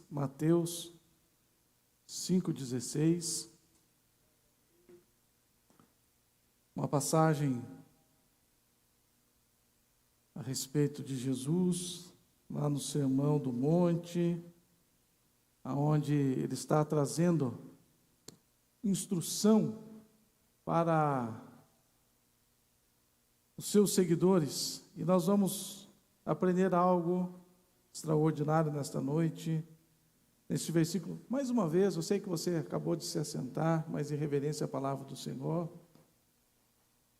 Mateus 5,16, uma passagem a respeito de Jesus, lá no Sermão do Monte, aonde ele está trazendo instrução para os seus seguidores, e nós vamos aprender algo extraordinário nesta noite, neste versículo. Mais uma vez, eu sei que você acabou de se assentar, mas em reverência à palavra do Senhor,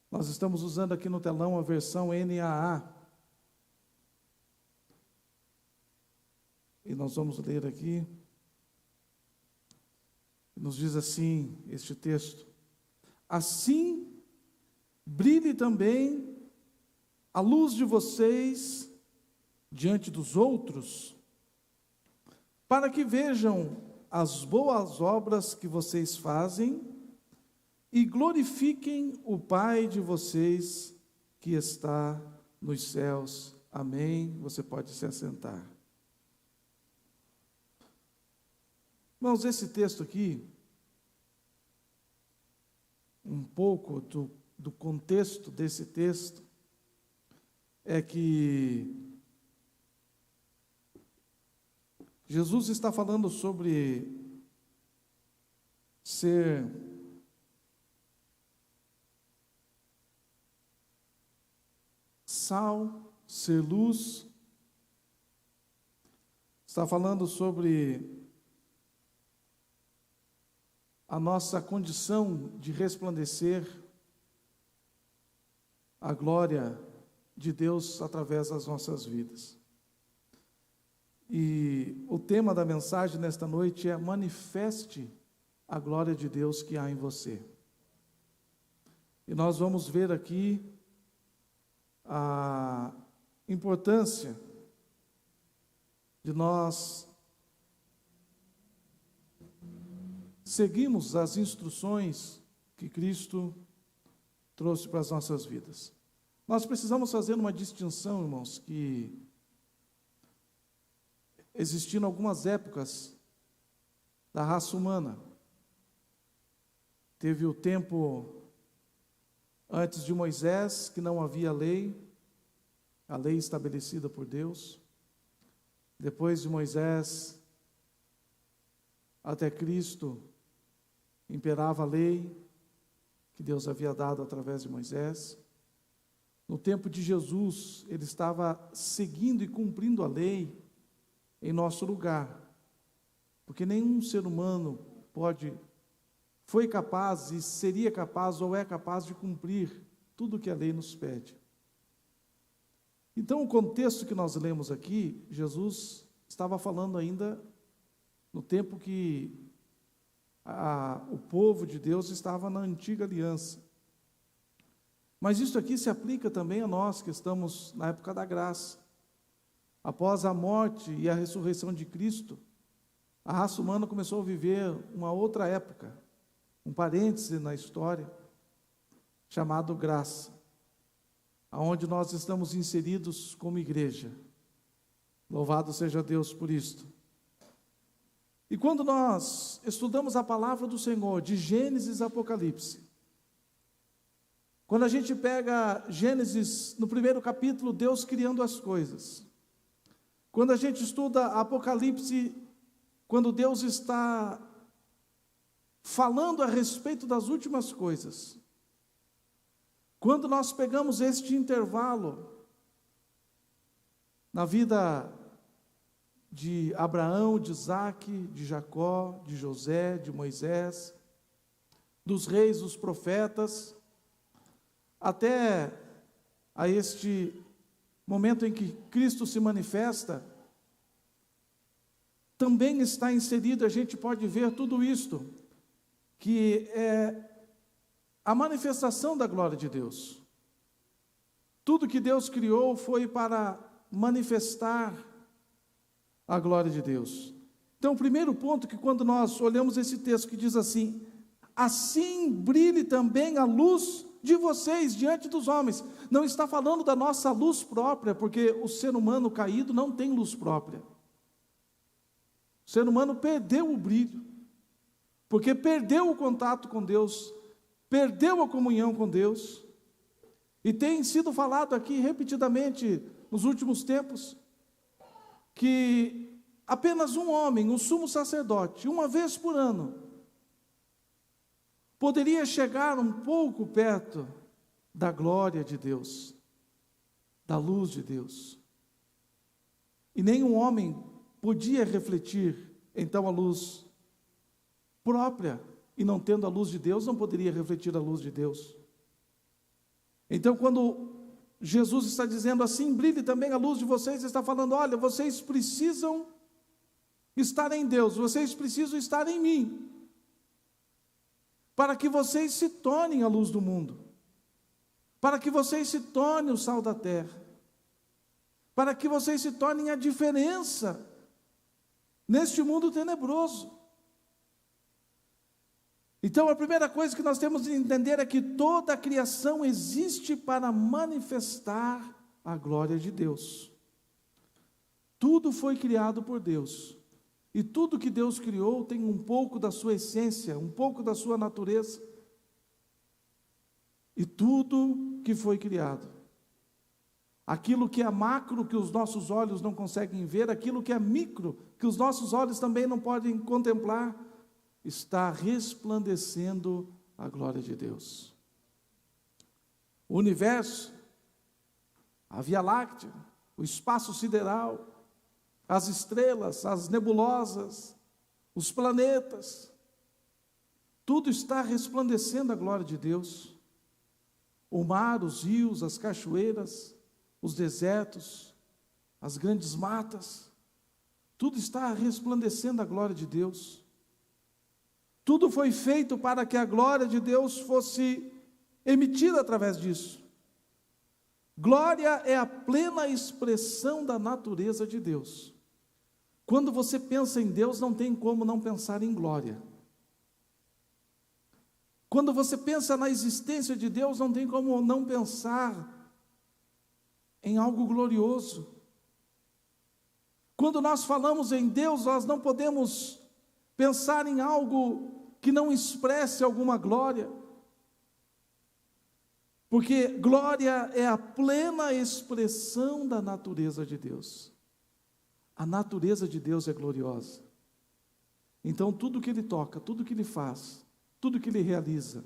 nós estamos usando aqui no telão a versão NAA, e nós vamos ler aqui, nos diz assim, este texto: assim brilhe também a luz de vocês diante dos outros, para que vejam as boas obras que vocês fazem e glorifiquem o Pai de vocês que está nos céus. Amém. Você pode se assentar. Irmãos, esse texto aqui, um pouco do contexto desse texto, é que Jesus está falando sobre ser sal, ser luz, está falando sobre a nossa condição de resplandecer a glória de Deus através das nossas vidas. E o tema da mensagem nesta noite é: manifeste a glória de Deus que há em você. E nós vamos ver aqui a importância de nós seguirmos as instruções que Cristo trouxe para as nossas vidas. Nós precisamos fazer uma distinção, irmãos, que existiram algumas épocas da raça humana. Teve o tempo antes de Moisés, que não havia lei, a lei estabelecida por Deus. Depois de Moisés, até Cristo, imperava a lei que Deus havia dado através de Moisés. No tempo de Jesus, ele estava seguindo e cumprindo a lei em nosso lugar, porque nenhum ser humano foi capaz e seria capaz ou é capaz de cumprir tudo o que a lei nos pede. Então, o contexto que nós lemos aqui, Jesus estava falando ainda no tempo que o povo de Deus estava na antiga aliança. Mas isso aqui se aplica também a nós que estamos na época da graça. Após a morte e a ressurreição de Cristo, a raça humana começou a viver uma outra época, um parêntese na história, chamado graça, aonde nós estamos inseridos como igreja. Louvado seja Deus por isto. E quando nós estudamos a palavra do Senhor, de Gênesis a Apocalipse, quando a gente pega Gênesis, no primeiro capítulo, Deus criando as coisas. Quando a gente estuda Apocalipse, quando Deus está falando a respeito das últimas coisas. Quando nós pegamos este intervalo na vida de Abraão, de Isaque, de Jacó, de José, de Moisés, dos reis, dos profetas, até a este momento em que Cristo se manifesta, também está inserido, a gente pode ver tudo isto, que é a manifestação da glória de Deus. Tudo que Deus criou foi para manifestar a glória de Deus. Então, o primeiro ponto que quando nós olhamos esse texto que diz assim: assim brilhe também a luz de vocês diante dos homens. Não está falando da nossa luz própria, porque o ser humano caído não tem luz própria. O ser humano perdeu o brilho, porque perdeu o contato com Deus, perdeu a comunhão com Deus. E tem sido falado aqui repetidamente nos últimos tempos, que apenas um homem, o sumo sacerdote, uma vez por ano, poderia chegar um pouco perto da glória de Deus, da luz de Deus. E nenhum homem podia refletir, então, a luz própria, e não tendo a luz de Deus, não poderia refletir a luz de Deus. Então, quando Jesus está dizendo assim, brilhe também a luz de vocês, ele está falando, olha, vocês precisam estar em Deus, vocês precisam estar em mim, para que vocês se tornem a luz do mundo, para que vocês se tornem o sal da terra, para que vocês se tornem a diferença neste mundo tenebroso. Então, a primeira coisa que nós temos de entender é que toda a criação existe para manifestar a glória de Deus. Tudo foi criado por Deus, e tudo que Deus criou tem um pouco da sua essência, um pouco da sua natureza. E tudo que foi criado, aquilo que é macro, que os nossos olhos não conseguem ver, aquilo que é micro, que os nossos olhos também não podem contemplar, está resplandecendo a glória de Deus. O universo, a Via Láctea, o espaço sideral, as estrelas, as nebulosas, os planetas, tudo está resplandecendo a glória de Deus. O mar, os rios, as cachoeiras, os desertos, as grandes matas, tudo está resplandecendo a glória de Deus. Tudo foi feito para que a glória de Deus fosse emitida através disso. Glória é a plena expressão da natureza de Deus. Quando você pensa em Deus, não tem como não pensar em glória. Quando você pensa na existência de Deus, não tem como não pensar em algo glorioso. Quando nós falamos em Deus, nós não podemos pensar em algo que não expresse alguma glória, porque glória é a plena expressão da natureza de Deus. A natureza de Deus é gloriosa. Então tudo que Ele toca, tudo que Ele faz, tudo que Ele realiza,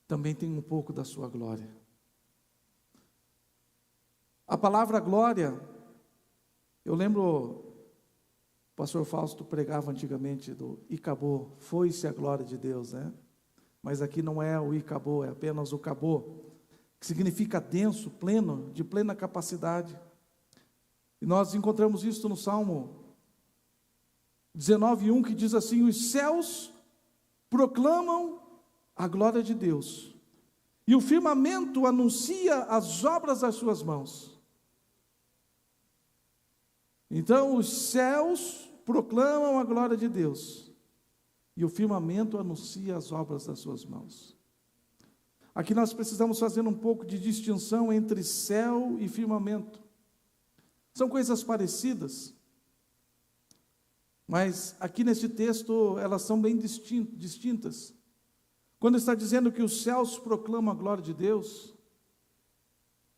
também tem um pouco da sua glória. A palavra glória, eu lembro, o pastor Fausto pregava antigamente do Icabô, foi-se a glória de Deus, né? Mas aqui não é o Icabô, é apenas o Cabô, que significa denso, pleno, de plena capacidade. E nós encontramos isso no Salmo 19:1, que diz assim: os céus proclamam a glória de Deus, e o firmamento anuncia as obras das suas mãos. Então, os céus proclamam a glória de Deus, e o firmamento anuncia as obras das suas mãos. Aqui nós precisamos fazer um pouco de distinção entre céu e firmamento. São coisas parecidas, mas aqui neste texto elas são bem distintas. Quando está dizendo que os céus proclamam a glória de Deus,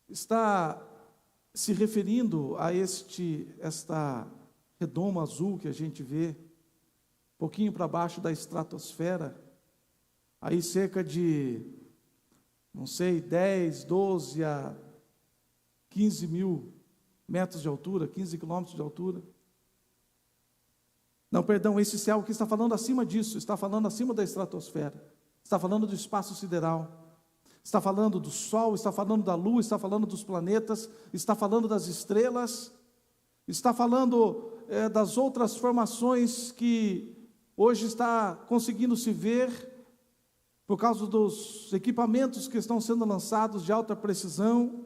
está se referindo a esta redoma azul que a gente vê, um pouquinho para baixo da estratosfera, aí cerca de, não sei, 10, 12 a 15 mil metros de altura, 15 quilômetros de altura. Não, perdão, esse céu que está falando acima disso, está falando acima da estratosfera, está falando do espaço sideral, está falando do Sol, está falando da Lua, está falando dos planetas, está falando das estrelas, está falando das outras formações que hoje está conseguindo se ver por causa dos equipamentos que estão sendo lançados de alta precisão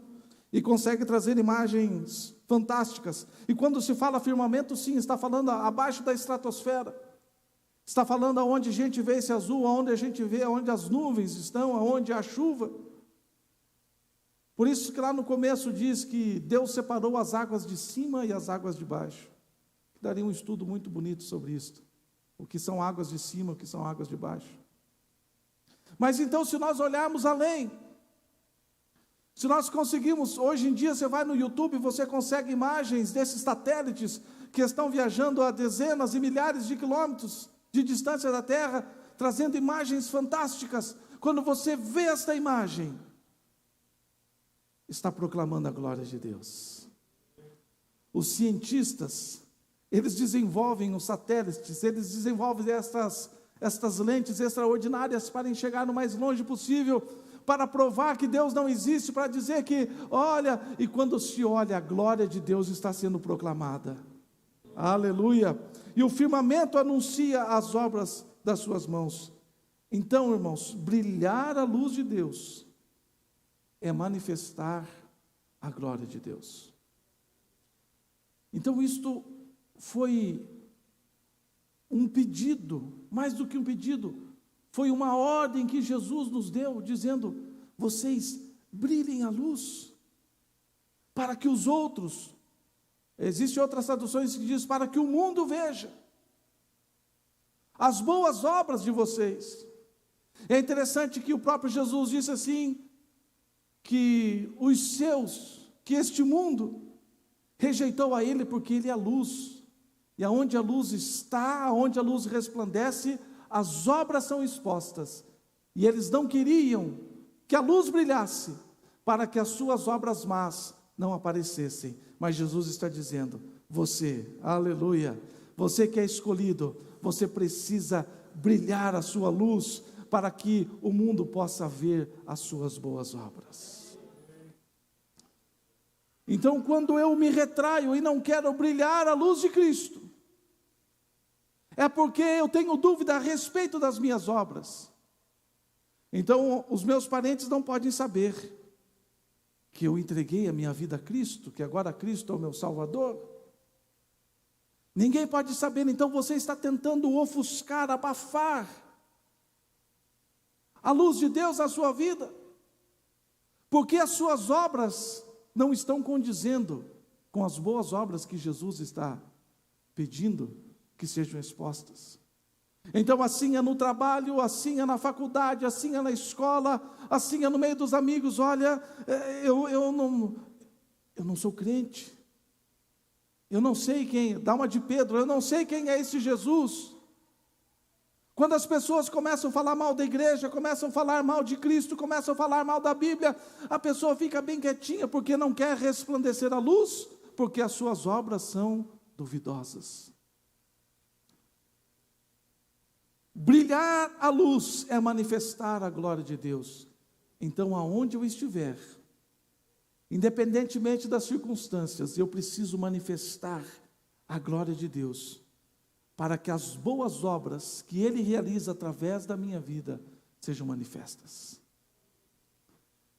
e consegue trazer imagens fantásticas. E quando se fala firmamento, sim, está falando abaixo da estratosfera, está falando aonde a gente vê esse azul, aonde a gente vê, aonde as nuvens estão, aonde há chuva. Por isso que lá no começo diz que Deus separou as águas de cima e as águas de baixo. daria um estudo muito bonito sobre isso. O que são águas de cima, o que são águas de baixo. Mas então, se nós olharmos além, se nós conseguimos, hoje em dia você vai no YouTube, você consegue imagens desses satélites que estão viajando a dezenas e milhares de quilômetros de distância da Terra, trazendo imagens fantásticas. Quando você vê esta imagem, está proclamando a glória de Deus. Os cientistas, eles desenvolvem os satélites, eles desenvolvem estas lentes extraordinárias para enxergar no mais longe possível, para provar que Deus não existe, para dizer que, olha, e quando se olha, a glória de Deus está sendo proclamada. Aleluia! E o firmamento anuncia as obras das suas mãos. Então, irmãos, brilhar a luz de Deus é manifestar a glória de Deus. Então, isto foi um pedido, mais do que um pedido, foi uma ordem que Jesus nos deu, dizendo: vocês brilhem a luz, para que os outros, existem outras traduções que dizem, para que o mundo veja as boas obras de vocês. É interessante que o próprio Jesus disse assim, que que este mundo rejeitou a Ele, porque Ele é a luz, e aonde a luz está, aonde a luz resplandece, as obras são expostas, e eles não queriam que a luz brilhasse, para que as suas obras más não aparecessem. Mas Jesus está dizendo: você, aleluia, você que é escolhido, você precisa brilhar a sua luz, para que o mundo possa ver as suas boas obras. Então, quando eu me retraio e não quero brilhar a luz de Cristo, é porque eu tenho dúvida a respeito das minhas obras. Então, os meus parentes não podem saber que eu entreguei a minha vida a Cristo, que agora Cristo é o meu Salvador. Ninguém pode saber. Então você está tentando ofuscar, abafar a luz de Deus na sua vida, porque as suas obras não estão condizendo com as boas obras que Jesus está pedindo que sejam expostas. Então assim é no trabalho, assim é na faculdade, assim é na escola, assim é no meio dos amigos. Olha, eu não sou crente, eu não sei quem, dá uma de Pedro, eu não sei quem é esse Jesus. Quando as pessoas começam a falar mal da igreja, começam a falar mal de Cristo, começam a falar mal da Bíblia, a pessoa fica bem quietinha, porque não quer resplandecer a luz, porque as suas obras são duvidosas. Brilhar a luz é manifestar a glória de Deus. Então, aonde eu estiver, independentemente das circunstâncias, eu preciso manifestar a glória de Deus, para que as boas obras que Ele realiza através da minha vida sejam manifestas.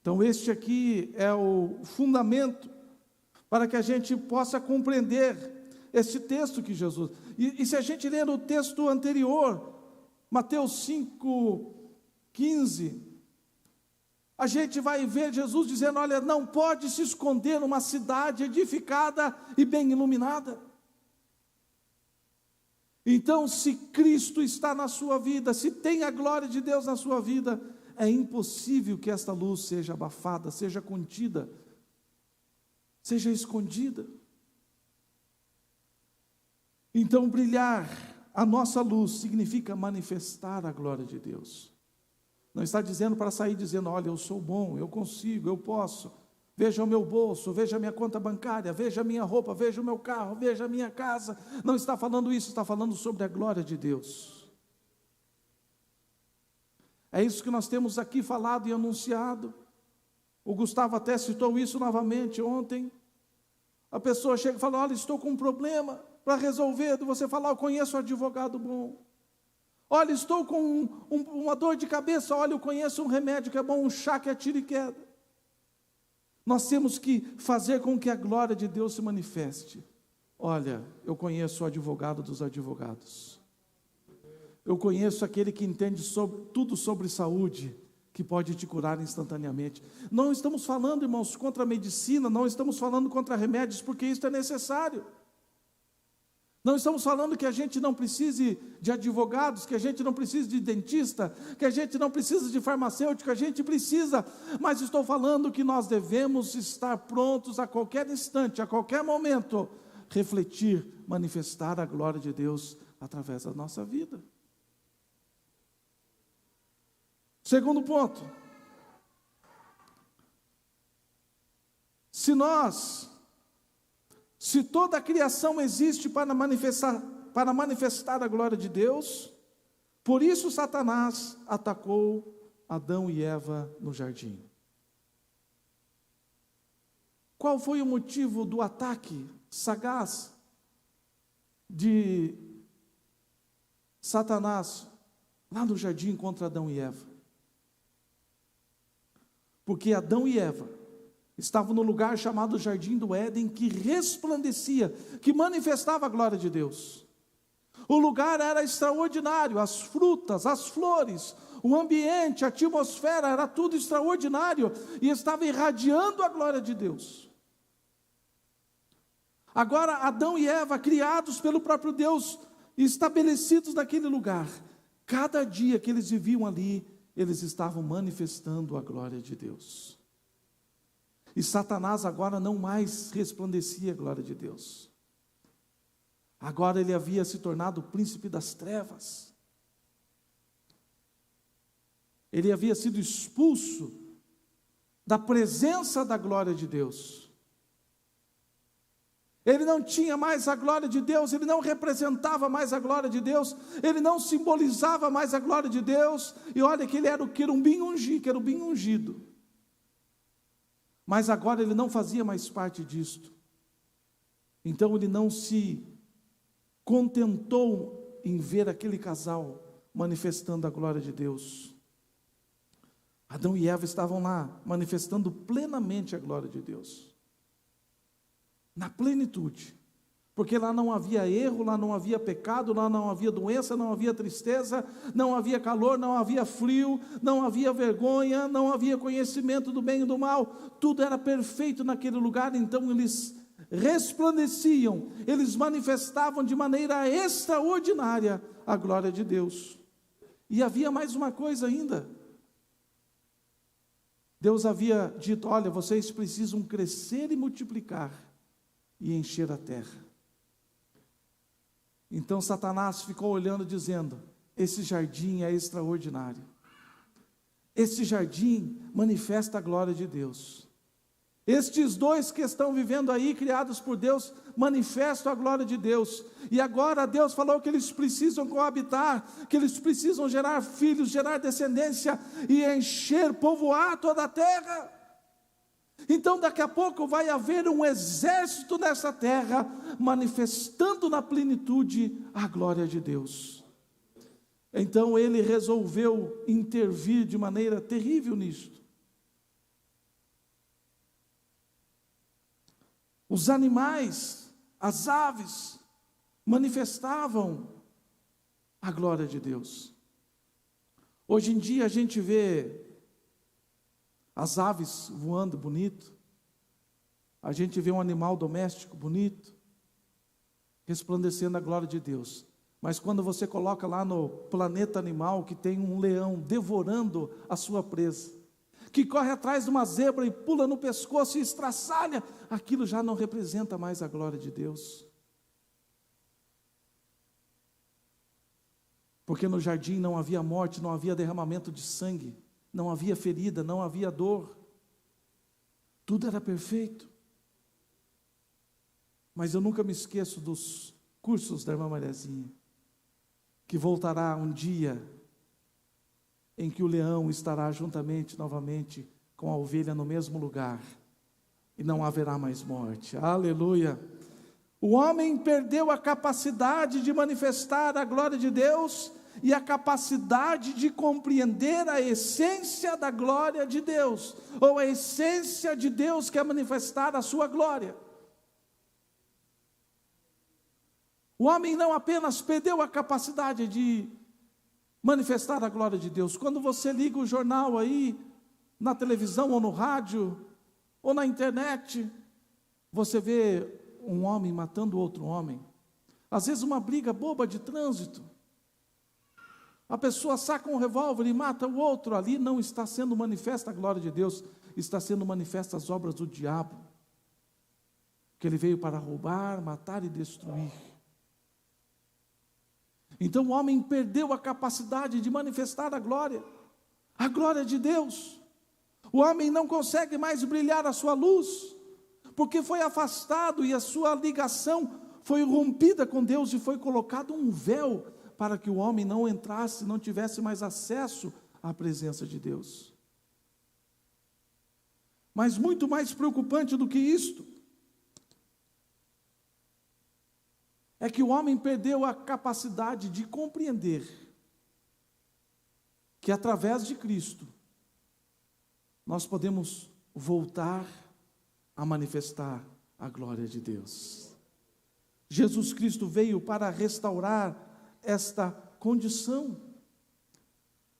Então, este aqui é o fundamento para que a gente possa compreender este texto que Jesus... E se a gente ler o texto anterior, Mateus 5:15, a gente vai ver Jesus dizendo: olha, não pode se esconder numa cidade edificada e bem iluminada. Então, se Cristo está na sua vida, se tem a glória de Deus na sua vida, é impossível que esta luz seja abafada, seja contida, seja escondida. Então, brilhar a nossa luz significa manifestar a glória de Deus. Não está dizendo para sair dizendo: olha, eu sou bom, eu consigo, eu posso. Veja o meu bolso, veja a minha conta bancária, veja a minha roupa, veja o meu carro, veja a minha casa. Não está falando isso, está falando sobre a glória de Deus. É isso que nós temos aqui falado e anunciado. O Gustavo até citou isso novamente ontem. A pessoa chega e fala: olha, estou com um problema para resolver. E você fala: eu conheço um advogado bom. Olha, estou com uma dor de cabeça. Olha, eu conheço um remédio que é bom, um chá que é tiro e queda. Nós temos que fazer com que a glória de Deus se manifeste. Olha, eu conheço o advogado dos advogados. Eu conheço aquele que entende tudo sobre saúde, que pode te curar instantaneamente. Não estamos falando, irmãos, contra a medicina, não estamos falando contra remédios, porque isso é necessário. Não estamos falando que a gente não precise de advogados, que a gente não precisa de dentista, que a gente não precisa de farmacêutico, a gente precisa, mas estou falando que nós devemos estar prontos a qualquer instante, a qualquer momento, refletir, manifestar a glória de Deus através da nossa vida. Segundo ponto, se toda a criação existe para manifestar a glória de Deus, por isso Satanás atacou Adão e Eva no jardim. Qual foi o motivo do ataque sagaz de Satanás lá no jardim contra Adão e Eva? Porque Adão e Eva estavam no lugar chamado Jardim do Éden, que resplandecia, que manifestava a glória de Deus. O lugar era extraordinário, as frutas, as flores, o ambiente, a atmosfera, era tudo extraordinário, e estava irradiando a glória de Deus. Agora, Adão e Eva, criados pelo próprio Deus, estabelecidos naquele lugar, cada dia que eles viviam ali, eles estavam manifestando a glória de Deus. E Satanás agora não mais resplandecia a glória de Deus. Agora ele havia se tornado o príncipe das trevas. Ele havia sido expulso da presença da glória de Deus. Ele não tinha mais a glória de Deus, ele não representava mais a glória de Deus, ele não simbolizava mais a glória de Deus, e olha que ele era o querubim ungido. Mas agora ele não fazia mais parte disto. Então ele não se contentou em ver aquele casal manifestando a glória de Deus. Adão e Eva estavam lá manifestando plenamente a glória de Deus. Na plenitude, porque lá não havia erro, lá não havia pecado, lá não havia doença, não havia tristeza, não havia calor, não havia frio, não havia vergonha, não havia conhecimento do bem e do mal, tudo era perfeito naquele lugar. Então eles resplandeciam, eles manifestavam de maneira extraordinária a glória de Deus. E havia mais uma coisa ainda, Deus havia dito: olha, vocês precisam crescer e multiplicar, e encher a terra. Então Satanás ficou olhando, dizendo: esse jardim é extraordinário, esse jardim manifesta a glória de Deus, estes dois que estão vivendo aí, criados por Deus, manifestam a glória de Deus, e agora Deus falou que eles precisam coabitar, que eles precisam gerar filhos, gerar descendência, e encher, povoar toda a terra. Então daqui a pouco vai haver um exército nessa terra, manifestando na plenitude a glória de Deus. Então ele resolveu intervir de maneira terrível nisto. Os animais, as aves, manifestavam a glória de Deus. Hoje em dia a gente vê as aves voando bonito, a gente vê um animal doméstico bonito, resplandecendo a glória de Deus. Mas quando você coloca lá no planeta animal, que tem um leão devorando a sua presa, que corre atrás de uma zebra e pula no pescoço e estraçalha, aquilo já não representa mais a glória de Deus. Porque no jardim não havia morte, não havia derramamento de sangue, não havia ferida, não havia dor, tudo era perfeito. Mas eu nunca me esqueço dos cursos da irmã Mariazinha, que voltará um dia em que o leão estará juntamente novamente com a ovelha no mesmo lugar, e não haverá mais morte. Aleluia! O homem perdeu a capacidade de manifestar a glória de Deus, e a capacidade de compreender a essência da glória de Deus, ou a essência de Deus que é manifestar a sua glória. O homem não apenas perdeu a capacidade de manifestar a glória de Deus. Quando você liga o jornal aí, na televisão ou no rádio, ou na internet, você vê um homem matando outro homem, Às vezes uma briga boba de trânsito. A pessoa saca um revólver e mata o outro. Ali não está sendo manifesta a glória de Deus, está sendo manifesta as obras do diabo. Que ele veio para roubar, matar e destruir. Então o homem perdeu a capacidade de manifestar a glória de Deus. O homem não consegue mais brilhar a sua luz, porque foi afastado e a sua ligação foi rompida com Deus e foi colocado um véu para que o homem não entrasse, não tivesse mais acesso à presença de Deus. Mas muito mais preocupante do que isto, é que o homem perdeu a capacidade de compreender que através de Cristo nós podemos voltar a manifestar a glória de Deus. Jesus Cristo veio para restaurar esta condição.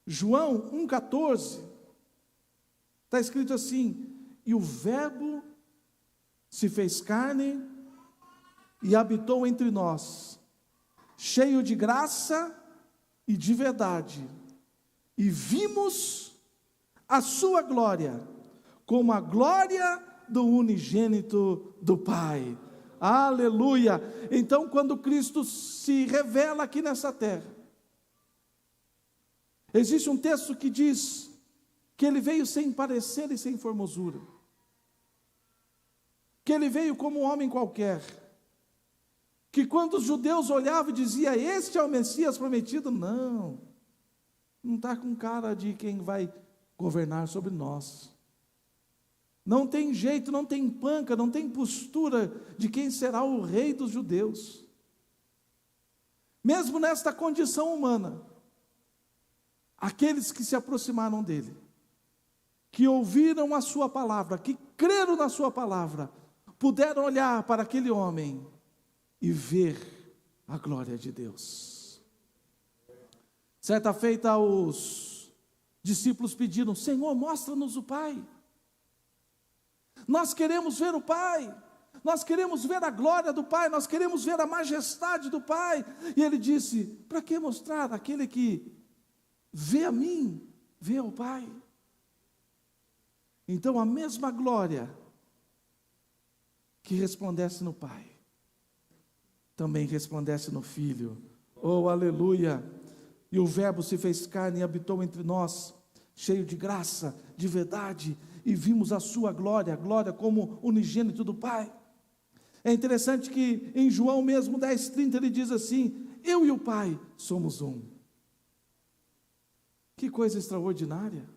João 1,14 está escrito assim: e o Verbo se fez carne e habitou entre nós, cheio de graça e de verdade, e vimos a sua glória, como a glória do unigênito do Pai. Aleluia! Então, quando Cristo se revela aqui nessa terra, existe um texto que diz que ele veio sem parecer e sem formosura, que ele veio como um homem qualquer, que quando os judeus olhavam e diziam, este é o Messias prometido, não está com cara de quem vai governar sobre nós, não tem jeito, não tem panca, não tem postura de quem será o rei dos judeus. Mesmo nesta condição humana, aqueles que se aproximaram dele, que ouviram a sua palavra, que creram na sua palavra, puderam olhar para aquele homem e ver a glória de Deus. Certa feita, os discípulos pediram, Senhor, mostra-nos o Pai. Nós queremos ver o Pai, nós queremos ver a glória do Pai, nós queremos ver a majestade do Pai. E ele disse, para que mostrar? Aquele que vê a mim, vê ao Pai. Então a mesma glória que resplandece no Pai, também resplandece no Filho. Oh, aleluia! E o Verbo se fez carne e habitou entre nós, cheio de graça, de verdade, e vimos a sua glória, a glória como unigênito do Pai. É interessante que em João mesmo 10,30 ele diz assim, eu e o Pai somos um. Que coisa extraordinária!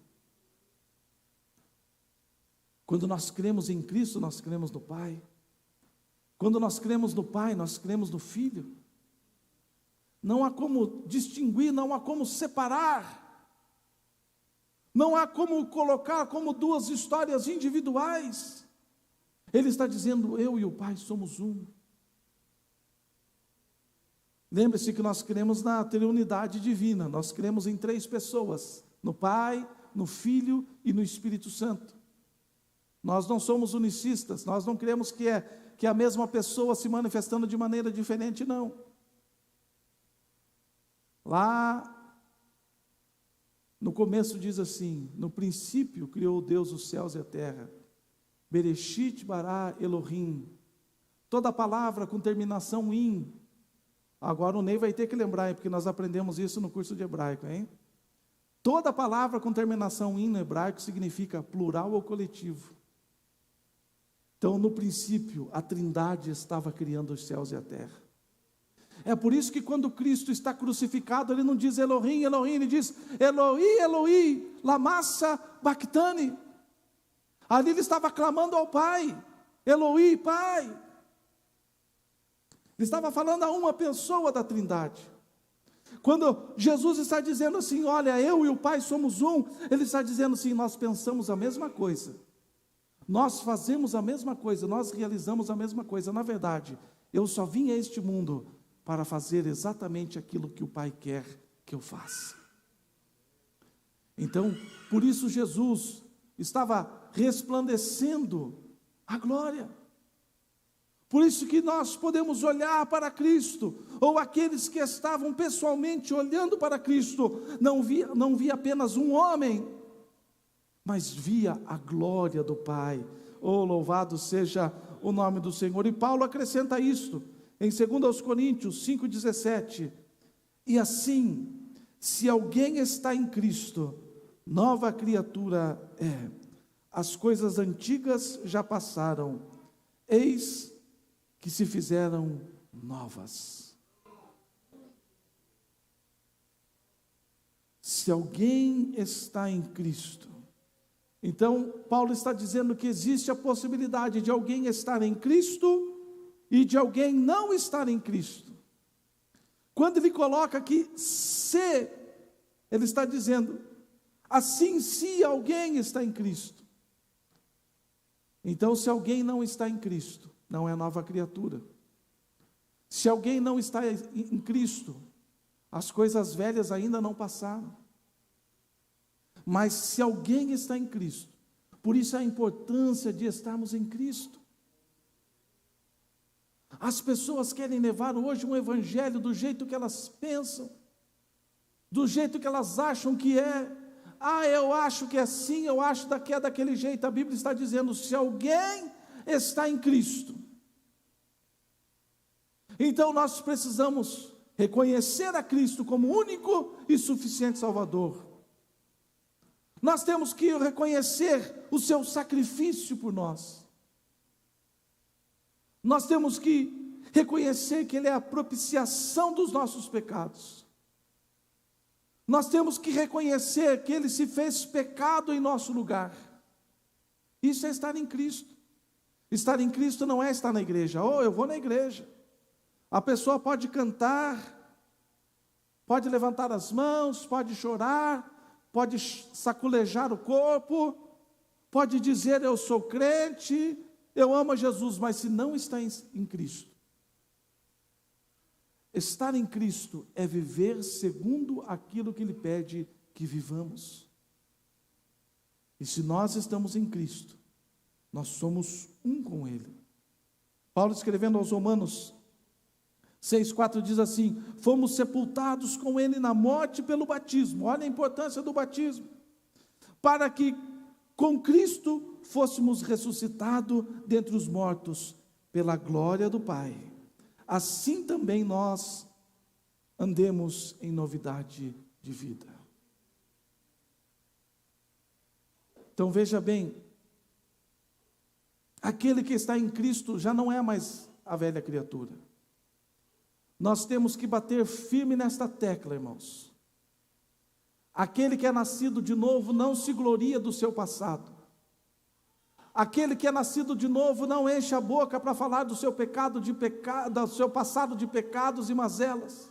Quando nós cremos em Cristo, nós cremos no Pai. Quando nós cremos no Pai, nós cremos no Filho. Não há como distinguir, não há como separar. Não há como colocar como duas histórias individuais. Ele está dizendo, eu e o Pai somos um. Lembre-se que nós cremos na triunidade divina, nós cremos em três pessoas, no Pai, no Filho e no Espírito Santo. Nós não somos unicistas, nós não cremos que é a mesma pessoa se manifestando de maneira diferente, não. Lá no começo diz assim, no princípio criou Deus os céus e a terra, Bereshit bara Elohim, toda palavra com terminação in. Agora o Ney vai ter que lembrar, hein, porque nós aprendemos isso no curso de hebraico, hein? Toda palavra com terminação in no hebraico significa plural ou coletivo. Então, no princípio, a Trindade estava criando os céus e a terra. É por isso que quando Cristo está crucificado, ele não diz Elohim, Elohim, ele diz Eloi, Eloi, lama sabachthani. Ali ele estava clamando ao Pai, Eloi, Pai. Ele estava falando a uma pessoa da Trindade. Quando Jesus está dizendo assim, olha, eu e o Pai somos um, ele está dizendo assim, nós pensamos a mesma coisa, nós fazemos a mesma coisa, nós realizamos a mesma coisa. Na verdade, eu só vim a este mundo para fazer exatamente aquilo que o Pai quer que eu faça. Então, por isso Jesus estava resplandecendo a glória, Por isso que nós podemos olhar para Cristo, ou aqueles que estavam pessoalmente olhando para Cristo, não via apenas um homem, mas via a glória do Pai. Oh, louvado seja o nome do Senhor. E Paulo acrescenta isto, em 2 Coríntios 5,17, e assim, se alguém está em Cristo, nova criatura é, as coisas antigas já passaram, eis que se fizeram novas. Se alguém está em Cristo, então Paulo está dizendo que existe a possibilidade de alguém estar em Cristo e de alguém não estar em Cristo. Quando ele coloca aqui se, ele está dizendo, assim, se alguém está em Cristo. Então, se alguém não está em Cristo, não é nova criatura. Se alguém não está em Cristo, as coisas velhas ainda não passaram. Mas se alguém está em Cristo, por isso a importância de estarmos em Cristo. As pessoas querem levar hoje um evangelho do jeito que elas pensam, do jeito que elas acham que é. Eu acho que é assim, eu acho que é daquele jeito. A Bíblia está dizendo, se alguém está em Cristo, então nós precisamos reconhecer a Cristo como único e suficiente Salvador. Nós temos que reconhecer o seu sacrifício por nós. Nós temos que reconhecer que Ele é a propiciação dos nossos pecados. Nós temos que reconhecer que Ele se fez pecado em nosso lugar. Isso é estar em Cristo. Estar em Cristo não é estar na igreja. Eu vou na igreja. A pessoa pode cantar, pode levantar as mãos, pode chorar, pode saculejar o corpo, pode dizer eu sou crente, eu amo Jesus, mas se não está em Cristo. Estar em Cristo é viver segundo aquilo que Ele pede que vivamos. E se nós estamos em Cristo, nós somos um com Ele. Paulo escrevendo aos Romanos 6,4 diz assim, fomos sepultados com Ele na morte pelo batismo. Olha a importância do batismo. Para que com Cristo fôssemos ressuscitados dentre os mortos pela glória do Pai. Assim também nós andemos em novidade de vida. Então veja bem, aquele que está em Cristo já não é mais a velha criatura. Nós temos que bater firme nesta tecla, irmãos. Aquele que é nascido de novo não se gloria do seu passado. Aquele que é nascido de novo não enche a boca para falar do seu pecado, do seu passado de pecados e mazelas.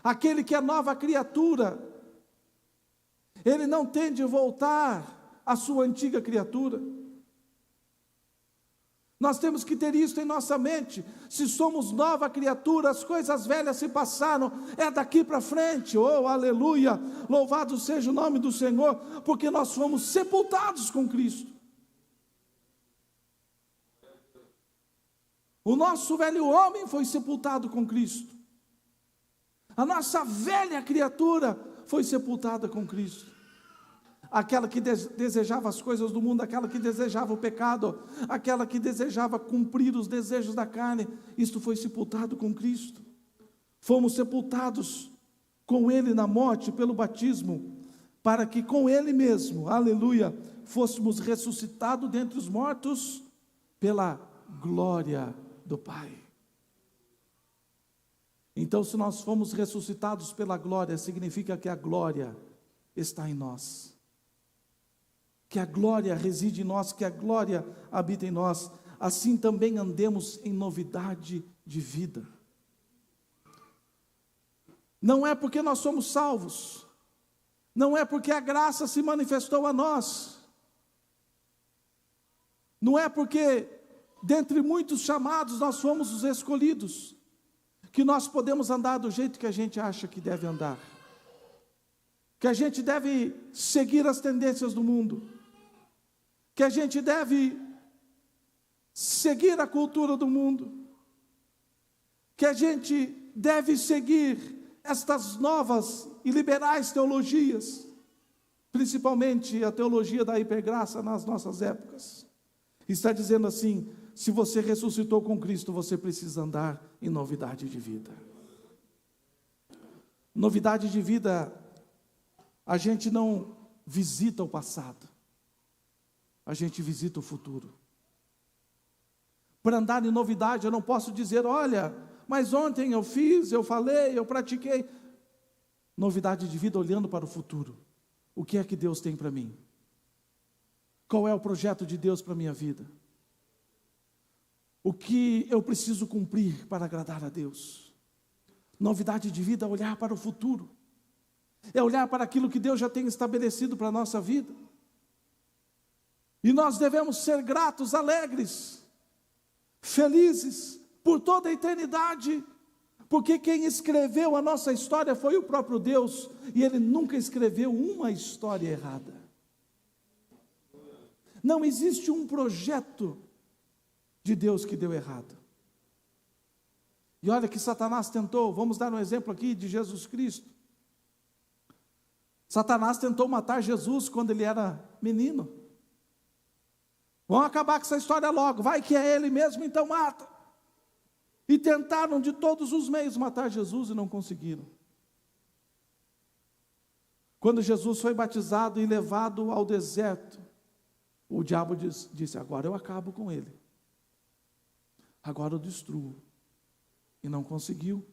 Aquele que é nova criatura, ele não tende a voltar à sua antiga criatura. Nós temos que ter isso em nossa mente. Se somos nova criatura, as coisas velhas se passaram, é daqui para frente. Oh, aleluia, louvado seja o nome do Senhor, porque nós fomos sepultados com Cristo. O nosso velho homem foi sepultado com Cristo. A nossa velha criatura foi sepultada com Cristo. Aquela que desejava as coisas do mundo, aquela que desejava o pecado, aquela que desejava cumprir os desejos da carne, isto foi sepultado com Cristo. Fomos sepultados com Ele na morte pelo batismo, para que com Ele mesmo, aleluia, fôssemos ressuscitados dentre os mortos pela glória do Pai. Então, se nós fomos ressuscitados pela glória, significa que a glória está em nós. Que a glória reside em nós, que a glória habita em nós, assim também andemos em novidade de vida. Não é porque nós somos salvos, não é porque a graça se manifestou a nós, não é porque dentre muitos chamados nós fomos os escolhidos, que nós podemos andar do jeito que a gente acha que deve andar, que a gente deve seguir as tendências do mundo, que a gente deve seguir a cultura do mundo, que a gente deve seguir estas novas e liberais teologias, principalmente a teologia da hipergraça nas nossas épocas. Está dizendo assim: se você ressuscitou com Cristo, você precisa andar em novidade de vida. Novidade de vida, a gente não visita o passado, a gente visita o futuro. Para andar em novidade, eu não posso dizer: olha, mas ontem eu fiz, eu falei, eu pratiquei. Novidade de vida olhando para o futuro. O que é que Deus tem para mim? Qual é o projeto de Deus para a minha vida? O que eu preciso cumprir para agradar a Deus? Novidade de vida é olhar para o futuro. É olhar para aquilo que Deus já tem estabelecido para a nossa vida. E nós devemos ser gratos, alegres, felizes, por toda a eternidade, porque quem escreveu a nossa história foi o próprio Deus, e Ele nunca escreveu uma história errada. Não existe um projeto de Deus que deu errado. E olha que Satanás tentou, vamos dar um exemplo aqui de Jesus Cristo. Satanás tentou matar Jesus quando ele era menino. Vamos acabar com essa história logo, vai que é ele mesmo, então mata. E tentaram de todos os meios matar Jesus e não conseguiram. Quando Jesus foi batizado e levado ao deserto, o diabo disse: agora eu acabo com ele, agora eu destruo. E não conseguiu.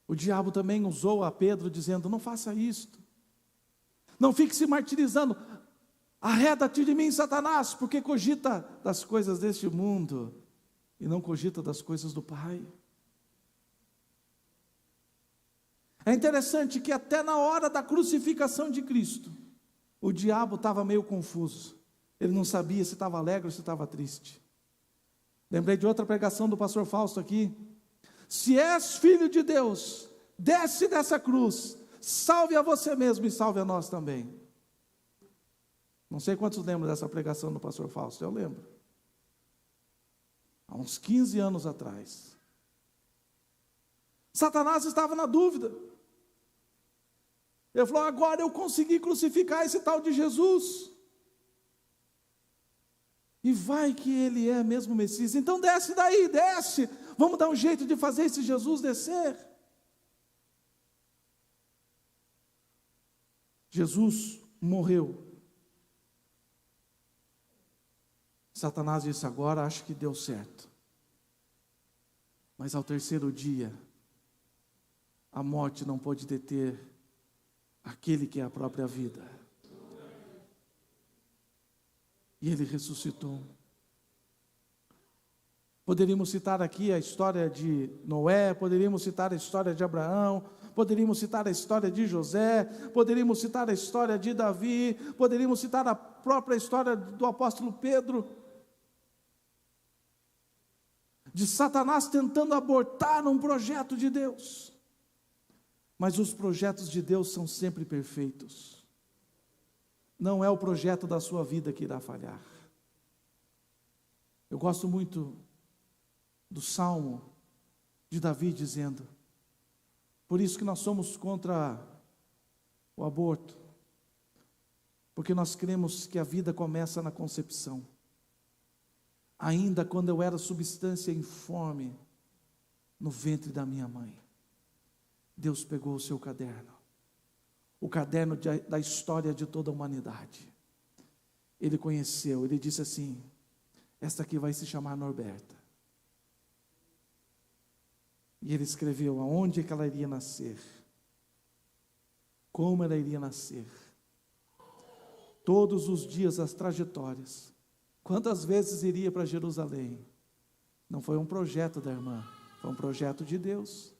O diabo também usou a Pedro dizendo: não faça isto, não fique se martirizando, arreda-te de mim, Satanás, porque cogita das coisas deste mundo e não cogita das coisas do Pai. É interessante que até na hora da crucificação de Cristo, o diabo estava meio confuso, ele não sabia se estava alegre ou se estava triste. Lembrei de outra pregação do pastor Fausto aqui: se és filho de Deus, desce dessa cruz, salve a você mesmo e salve a nós também. Não sei quantos lembram dessa pregação do pastor Fausto, eu lembro. Há uns 15 anos atrás. Satanás estava na dúvida. Ele falou: agora eu consegui crucificar esse tal de Jesus. E vai que ele é mesmo Messias. Então desce daí, desce. Vamos dar um jeito de fazer esse Jesus descer. Jesus morreu. Satanás disse: agora acho que deu certo. Mas ao terceiro dia, a morte não pôde deter aquele que é a própria vida. E ele ressuscitou. Poderíamos citar aqui a história de Noé, poderíamos citar a história de Abraão, poderíamos citar a história de José, poderíamos citar a história de Davi, poderíamos citar a própria história do apóstolo Pedro, de Satanás tentando abortar um projeto de Deus. Mas os projetos de Deus são sempre perfeitos. Não é o projeto da sua vida que irá falhar. Eu gosto muito do Salmo de Davi dizendo: por isso que nós somos contra o aborto, porque nós cremos que a vida começa na concepção. Ainda quando eu era substância informe no ventre da minha mãe, Deus pegou o seu caderno, o caderno da história de toda a humanidade. Ele conheceu, ele disse assim: esta aqui vai se chamar Norberta. E ele escreveu aonde que ela iria nascer, como ela iria nascer, todos os dias as trajetórias, quantas vezes iria para Jerusalém. Não foi um projeto da irmã, foi um projeto de Deus.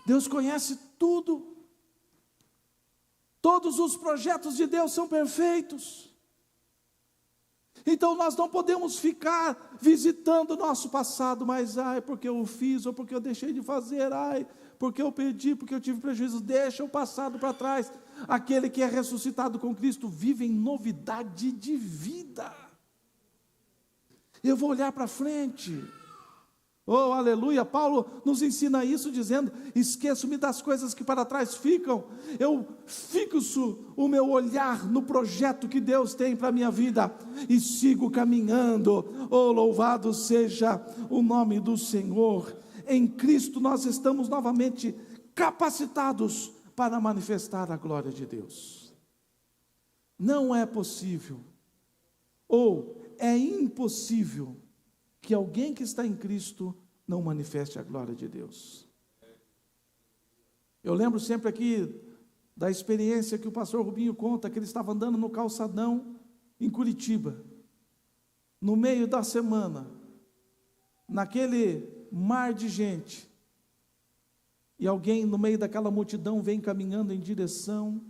Deus conhece tudo. Todos os projetos de Deus são perfeitos. Então nós não podemos ficar visitando o nosso passado, mas ai, porque eu fiz, ou porque eu deixei de fazer, ai, porque eu perdi, porque eu tive prejuízo. Deixa o passado para trás. Aquele que é ressuscitado com Cristo vive em novidade de vida. Eu vou olhar para frente. Oh, aleluia, Paulo nos ensina isso dizendo, esqueço-me das coisas que para trás ficam, eu fixo o meu olhar no projeto que Deus tem para a minha vida, e sigo caminhando. Oh, louvado seja o nome do Senhor. Em Cristo nós estamos novamente capacitados para manifestar a glória de Deus. Não é possível, ou é impossível, que alguém que está em Cristo não manifeste a glória de Deus. Eu lembro sempre aqui da experiência que o pastor Rubinho conta, que ele estava andando no calçadão em Curitiba, no meio da semana, naquele mar de gente, e alguém no meio daquela multidão vem caminhando em direção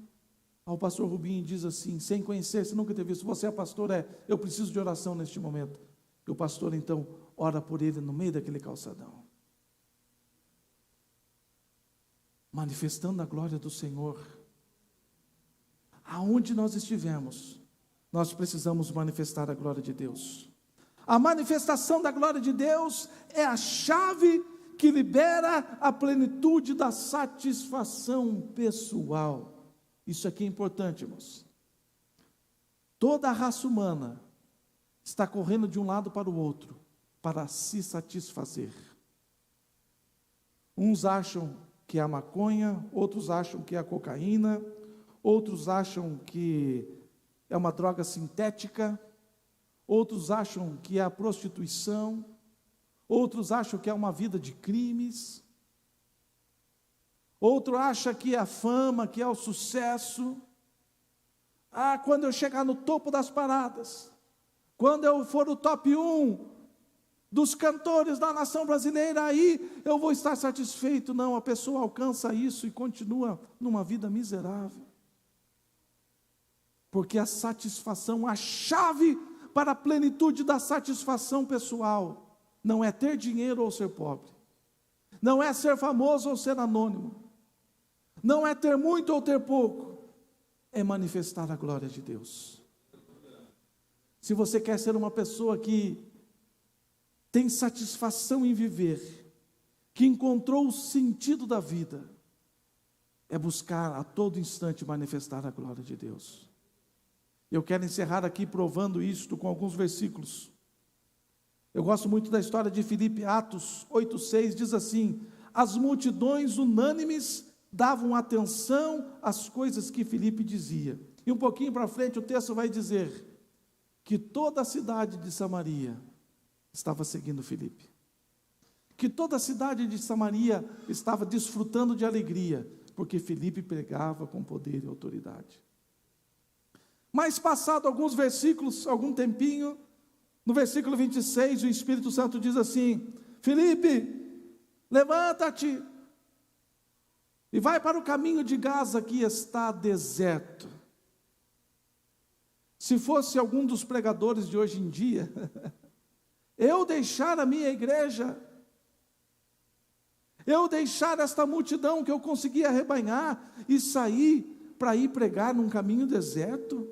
ao pastor Rubinho e diz assim, sem conhecer, se nunca ter visto, você é pastor? Eu preciso de oração neste momento. E o pastor então ora por ele no meio daquele calçadão, manifestando a glória do Senhor. Aonde nós estivermos, nós precisamos manifestar a glória de Deus. A manifestação da glória de Deus é a chave que libera a plenitude da satisfação pessoal. Isso aqui é importante, irmãos. Toda a raça humana está correndo de um lado para o outro, para se satisfazer. Uns acham que é a maconha, outros acham que é a cocaína, outros acham que é uma droga sintética, outros acham que é a prostituição, outros acham que é uma vida de crimes, outro acha que é a fama, que é o sucesso. Quando eu chegar no topo das paradas, quando eu for o top 1 dos cantores da nação brasileira, aí eu vou estar satisfeito. Não, a pessoa alcança isso e continua numa vida miserável. Porque a satisfação, a chave para a plenitude da satisfação pessoal, não é ter dinheiro ou ser pobre, não é ser famoso ou ser anônimo, não é ter muito ou ter pouco, é manifestar a glória de Deus. Se você quer ser uma pessoa que tem satisfação em viver, que encontrou o sentido da vida, é buscar a todo instante manifestar a glória de Deus. Eu quero encerrar aqui provando isto com alguns versículos. Eu gosto muito da história de Filipe, Atos 8,6, diz assim, as multidões unânimes davam atenção às coisas que Filipe dizia. E um pouquinho para frente o texto vai dizer que toda a cidade de Samaria estava seguindo Filipe, que toda a cidade de Samaria estava desfrutando de alegria, porque Filipe pregava com poder e autoridade. Mas passado alguns versículos, algum tempinho, no versículo 26, o Espírito Santo diz assim, Filipe, levanta-te, e vai para o caminho de Gaza, que está deserto. Se fosse algum dos pregadores de hoje em dia, eu deixar a minha igreja, eu deixar esta multidão que eu consegui arrebanhar e sair para ir pregar num caminho deserto?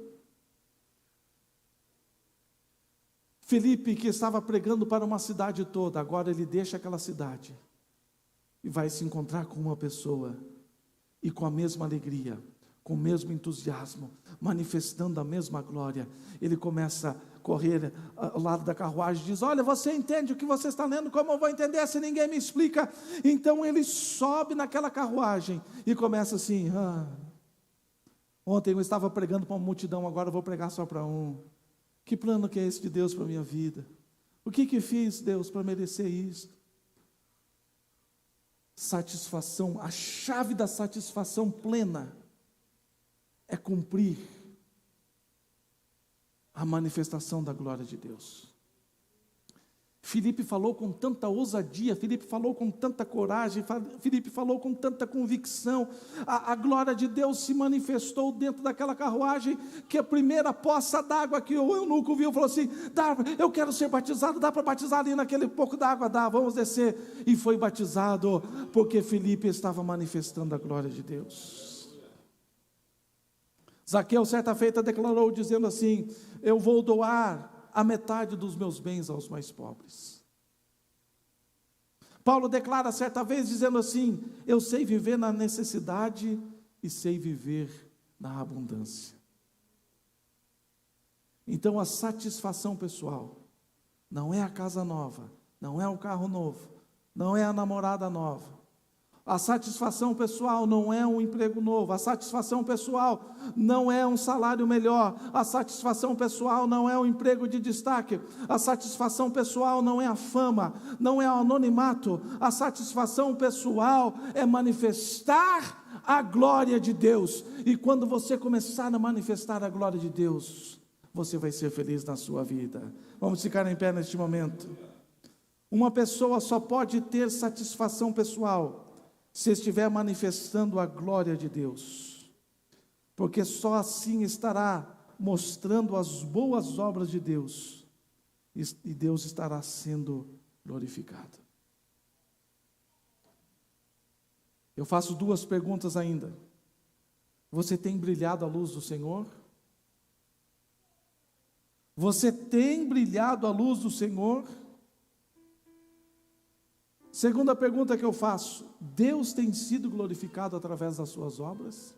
Filipe, que estava pregando para uma cidade toda, agora ele deixa aquela cidade e vai se encontrar com uma pessoa, e com a mesma alegria, com o mesmo entusiasmo, manifestando a mesma glória, ele começa a correr ao lado da carruagem, diz, olha, você entende o que você está lendo? Como eu vou entender se ninguém me explica? Então ele sobe naquela carruagem, e começa assim, ontem eu estava pregando para uma multidão, agora eu vou pregar só para um. Que plano que é esse de Deus para a minha vida? O que fiz, Deus, para merecer isso? Satisfação, a chave da satisfação plena é cumprir a manifestação da glória de Deus. Filipe falou com tanta ousadia, Filipe falou com tanta coragem, Filipe falou com tanta convicção, a glória de Deus se manifestou dentro daquela carruagem, que a primeira poça d'água que o eunuco viu, falou assim, eu quero ser batizado, dá para batizar ali naquele pouco d'água, dá, vamos descer, e foi batizado, porque Filipe estava manifestando a glória de Deus. Zaqueu, certa feita, declarou dizendo assim: eu vou doar a metade dos meus bens aos mais pobres. Paulo declara certa vez dizendo assim: eu sei viver na necessidade e sei viver na abundância. Então a satisfação pessoal não é a casa nova, não é o carro novo, não é a namorada nova. A satisfação pessoal não é um emprego novo, a satisfação pessoal não é um salário melhor, a satisfação pessoal não é um emprego de destaque, a satisfação pessoal não é a fama, não é o anonimato, a satisfação pessoal é manifestar a glória de Deus. E quando você começar a manifestar a glória de Deus, você vai ser feliz na sua vida. Vamos ficar em pé neste momento. Uma pessoa só pode ter satisfação pessoal se estiver manifestando a glória de Deus, porque só assim estará mostrando as boas obras de Deus, e Deus estará sendo glorificado. Eu faço duas perguntas ainda. Você tem brilhado a luz do Senhor? Você tem brilhado a luz do Senhor? Segunda pergunta que eu faço: Deus tem sido glorificado através das suas obras?